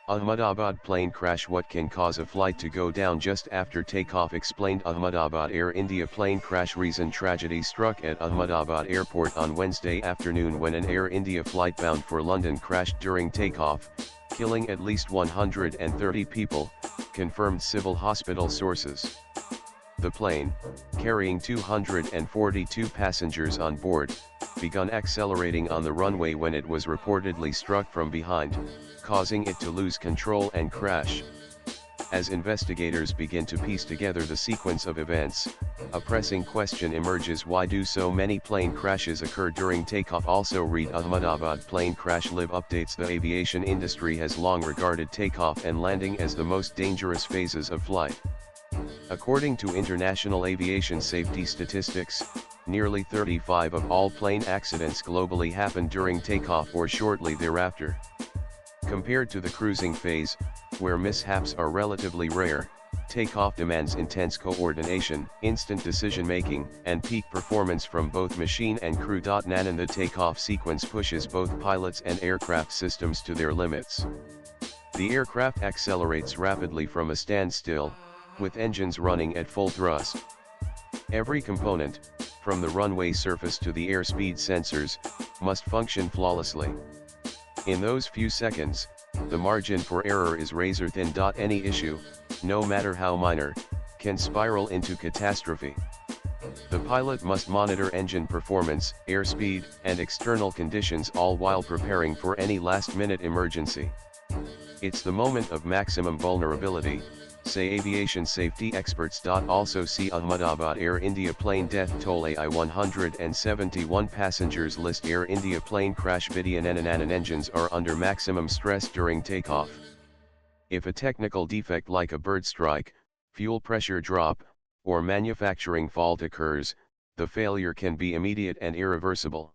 Ahmedabad plane crash. What can cause a flight to go down just after takeoff? Explained. Ahmedabad Air India plane crash. Reason: tragedy struck at Ahmedabad airport on Wednesday afternoon when an Air India flight bound for London crashed during takeoff, killing at least 130 people, confirmed civil hospital sources. The plane, carrying 242 passengers on board, began accelerating on the runway when it was reportedly struck from behind, causing it to lose control and crash. As investigators begin to piece together the sequence of events, a pressing question emerges: why do so many plane crashes occur during takeoff? Also read: Ahmedabad plane crash. Live updates. The aviation industry has long regarded takeoff and landing as the most dangerous phases of flight. According to international aviation safety statistics, nearly 35% of all plane accidents globally happen during takeoff or shortly thereafter. Compared to the cruising phase, where mishaps are relatively rare, takeoff demands intense coordination, instant decision-making, and peak performance from both machine and crew. And the takeoff sequence pushes both pilots and aircraft systems to their limits. The aircraft accelerates rapidly from a standstill, with engines running at full thrust. Every component, from the runway surface to the airspeed sensors, must function flawlessly. In those few seconds, the margin for error is razor thin. Any issue, no matter how minor, can spiral into catastrophe. The pilot must monitor engine performance, airspeed, and external conditions, all while preparing for any last-minute emergency. It's the moment of maximum vulnerability, say aviation safety experts. Also see Ahmedabad Air India plane death toll. AI 171 passengers list. Air India plane crash video. Engines are under maximum stress during takeoff. If a technical defect like a bird strike, fuel pressure drop, or manufacturing fault occurs, the failure can be immediate and irreversible.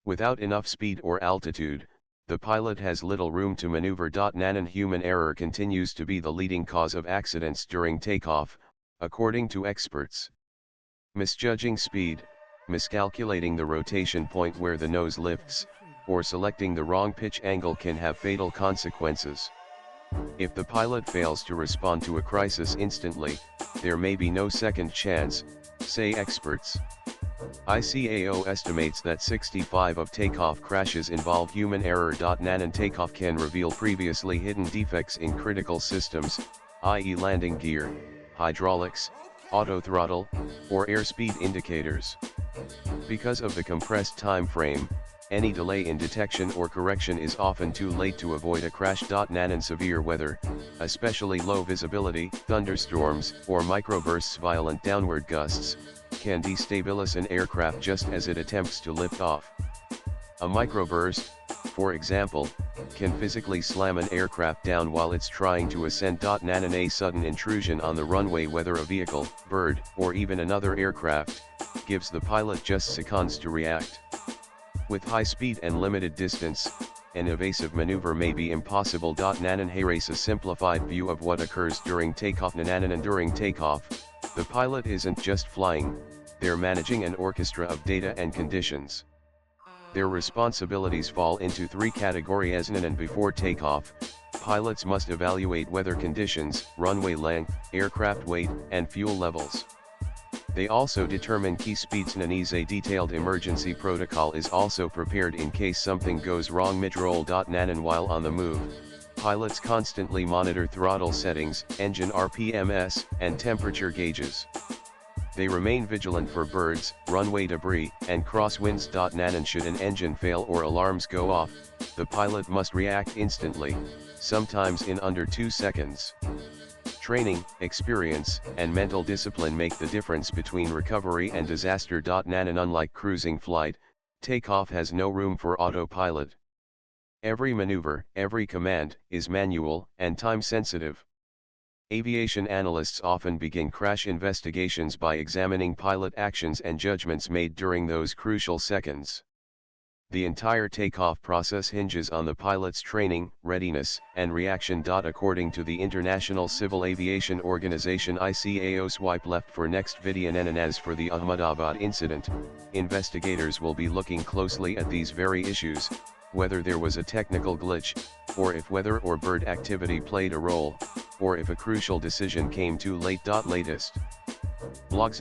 Without enough speed or altitude, the pilot has little room to maneuver. And human error continues to be the leading cause of accidents during takeoff, according to experts. Misjudging speed, miscalculating the rotation point where the nose lifts, or selecting the wrong pitch angle can have fatal consequences. If the pilot fails to respond to a crisis instantly, there may be no second chance, say experts. ICAO estimates that 65% of takeoff crashes involve human error. And takeoff can reveal previously hidden defects in critical systems, i.e. landing gear, hydraulics, auto throttle, or airspeed indicators. Because of the compressed time frame, any delay in detection or correction is often too late to avoid a crash. And severe weather, especially low visibility, thunderstorms, or microbursts, violent downward gusts, can destabilize an aircraft just as it attempts to lift off. A microburst, for example, can physically slam an aircraft down while it's trying to ascend. And a sudden intrusion on the runway, whether a vehicle, bird, or even another aircraft, gives the pilot just seconds to react. With high speed and limited distance, an evasive maneuver may be impossible. And here's a simplified view of what occurs during takeoff. And during takeoff, the pilot isn't just flying, they're managing an orchestra of data and conditions. Their responsibilities fall into three categories. And before takeoff, pilots must evaluate weather conditions, runway length, aircraft weight, and fuel levels. They also determine key speeds. And a detailed emergency protocol is also prepared in case something goes wrong mid-roll. And while on the move, pilots constantly monitor throttle settings, engine RPMs, and temperature gauges. They remain vigilant for birds, runway debris, and crosswinds. And should an engine fail or alarms go off, the pilot must react instantly, sometimes in under 2 seconds. Training, experience, and mental discipline make the difference between recovery and disaster. And unlike cruising flight, takeoff has no room for autopilot. Every maneuver, every command, is manual and time-sensitive. Aviation analysts often begin crash investigations by examining pilot actions and judgments made during those crucial seconds. The entire takeoff process hinges on the pilot's training, readiness, and reaction. According to the International Civil Aviation Organization ICAO. Swipe left for next video. And as for the Ahmedabad incident, investigators will be looking closely at these very issues: whether there was a technical glitch, or if weather or bird activity played a role, or if a crucial decision came too late. Latest blogs